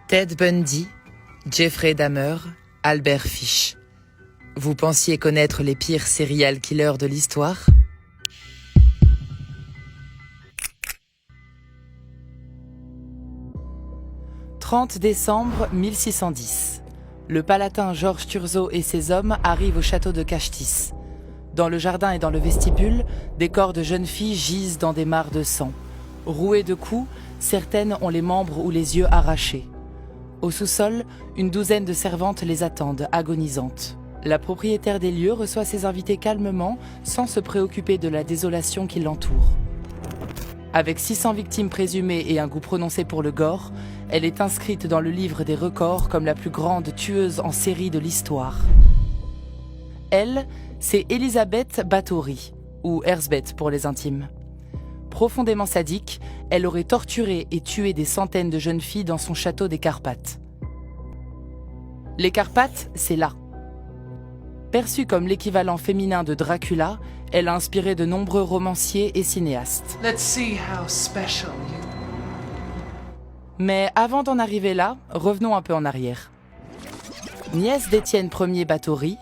Ted Bundy, Jeffrey Dahmer, Albert Fish. Vous pensiez connaître les pires serial killers de l'histoire ? « 30 décembre 1610. Le palatin Georges Turgot et ses hommes arrivent au château de Cachtis. Dans le jardin et dans le vestibule, des corps de jeunes filles gisent dans des mares de sang. Rouées de coups, certaines ont les membres ou les yeux arrachés. Au sous-sol, une douzaine de servantes les attendent, agonisantes. La propriétaire des lieux reçoit ses invités calmement, sans se préoccuper de la désolation qui l'entoure. Avec 600 victimes présumées et un goût prononcé pour le gore, elle est inscrite dans le livre des records comme la plus grande tueuse en série de l'histoire. Elle, c'est Elisabeth Báthory, ou Erzsébet pour les intimes. Profondément sadique, elle aurait torturé et tué des centaines de jeunes filles dans son château des Carpates. Les Carpates, c'est là. Perçue comme l'équivalent féminin de Dracula, elle a inspiré de nombreux romanciers et cinéastes. Let's see how special you... Mais avant d'en arriver là, revenons un peu en arrière. Nièce d'Étienne Ier Báthory,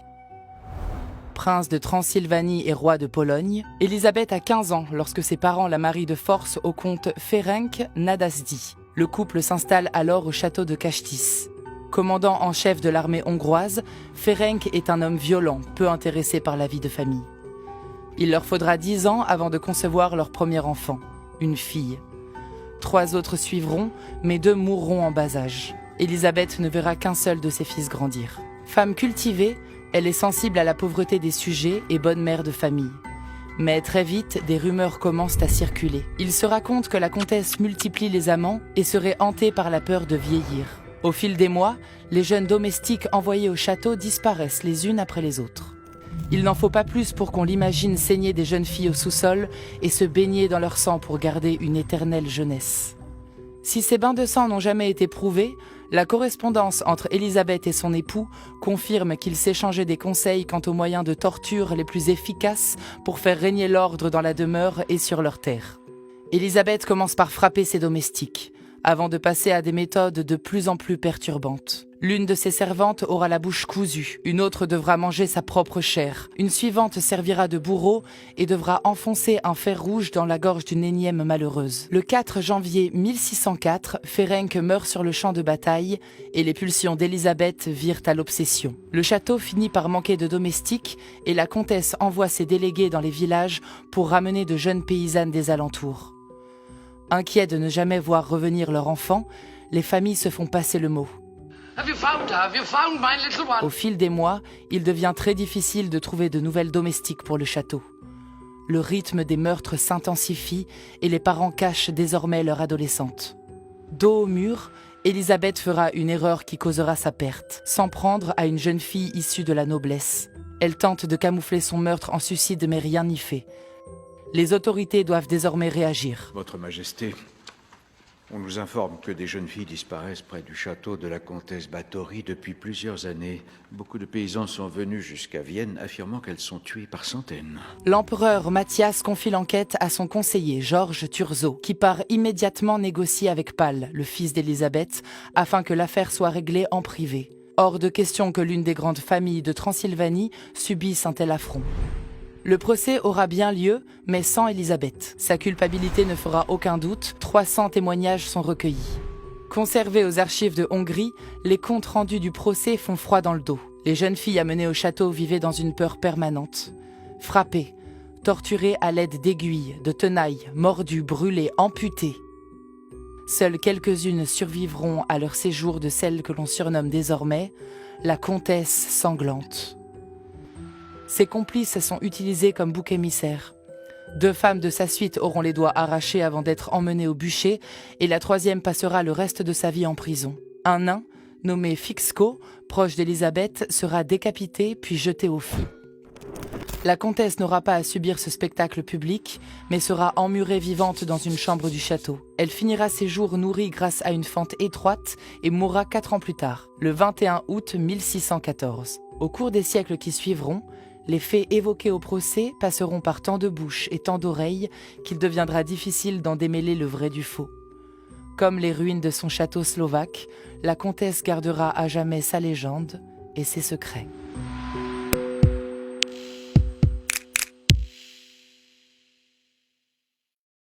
prince de Transylvanie et roi de Pologne, Élisabeth a 15 ans lorsque ses parents la marient de force au comte Ferenc Nadasdy. Le couple s'installe alors au château de Cachtis. Commandant en chef de l'armée hongroise, Ferenc est un homme violent, peu intéressé par la vie de famille. Il leur faudra 10 ans avant de concevoir leur premier enfant, une fille. 3 autres suivront, mais 2 mourront en bas âge. Élisabeth ne verra qu'un seul de ses fils grandir. Femme cultivée, elle est sensible à la pauvreté des sujets et bonne mère de famille. Mais très vite, des rumeurs commencent à circuler. Il se raconte que la comtesse multiplie les amants et serait hantée par la peur de vieillir. Au fil des mois, les jeunes domestiques envoyés au château disparaissent les unes après les autres. Il n'en faut pas plus pour qu'on l'imagine saigner des jeunes filles au sous-sol et se baigner dans leur sang pour garder une éternelle jeunesse. Si ces bains de sang n'ont jamais été prouvés, la correspondance entre Élisabeth et son époux confirme qu'ils s'échangeaient des conseils quant aux moyens de torture les plus efficaces pour faire régner l'ordre dans la demeure et sur leurs terres. Élisabeth commence par frapper ses domestiques, avant de passer à des méthodes de plus en plus perturbantes. L'une de ses servantes aura la bouche cousue, une autre devra manger sa propre chair, une suivante servira de bourreau et devra enfoncer un fer rouge dans la gorge d'une énième malheureuse. Le 4 janvier 1604, Ferenc meurt sur le champ de bataille et les pulsions d'Élisabeth virent à l'obsession. Le château finit par manquer de domestiques et la comtesse envoie ses délégués dans les villages pour ramener de jeunes paysannes des alentours. Inquiets de ne jamais voir revenir leur enfant, les familles se font passer le mot. Au fil des mois, il devient très difficile de trouver de nouvelles domestiques pour le château. Le rythme des meurtres s'intensifie et les parents cachent désormais leur adolescente. Dos au mur, Élisabeth fera une erreur qui causera sa perte, s'en prendre à une jeune fille issue de la noblesse. Elle tente de camoufler son meurtre en suicide mais rien n'y fait. Les autorités doivent désormais réagir. Votre Majesté, on nous informe que des jeunes filles disparaissent près du château de la comtesse Báthory depuis plusieurs années. Beaucoup de paysans sont venus jusqu'à Vienne affirmant qu'elles sont tuées par centaines. L'empereur Mathias confie l'enquête à son conseiller Georges Turgot, qui part immédiatement négocier avec Pál, le fils d'Élisabeth, afin que l'affaire soit réglée en privé. Hors de question que l'une des grandes familles de Transylvanie subisse un tel affront. Le procès aura bien lieu, mais sans Élisabeth. Sa culpabilité ne fera aucun doute, 300 témoignages sont recueillis. Conservés aux archives de Hongrie, les comptes rendus du procès font froid dans le dos. Les jeunes filles amenées au château vivaient dans une peur permanente. Frappées, torturées à l'aide d'aiguilles, de tenailles, mordues, brûlées, amputées. Seules quelques-unes survivront à leur séjour de celle que l'on surnomme désormais la comtesse sanglante. Ses complices sont utilisés comme boucs émissaires. 2 femmes de sa suite auront les doigts arrachés avant d'être emmenées au bûcher et la 3e passera le reste de sa vie en prison. Un nain, nommé Fixco, proche d'Élisabeth, sera décapité puis jeté au feu. La comtesse n'aura pas à subir ce spectacle public, mais sera emmurée vivante dans une chambre du château. Elle finira ses jours nourrie grâce à une fente étroite et mourra 4 ans plus tard, le 21 août 1614. Au cours des siècles qui suivront, les faits évoqués au procès passeront par tant de bouches et tant d'oreilles qu'il deviendra difficile d'en démêler le vrai du faux. Comme les ruines de son château slovaque, la comtesse gardera à jamais sa légende et ses secrets.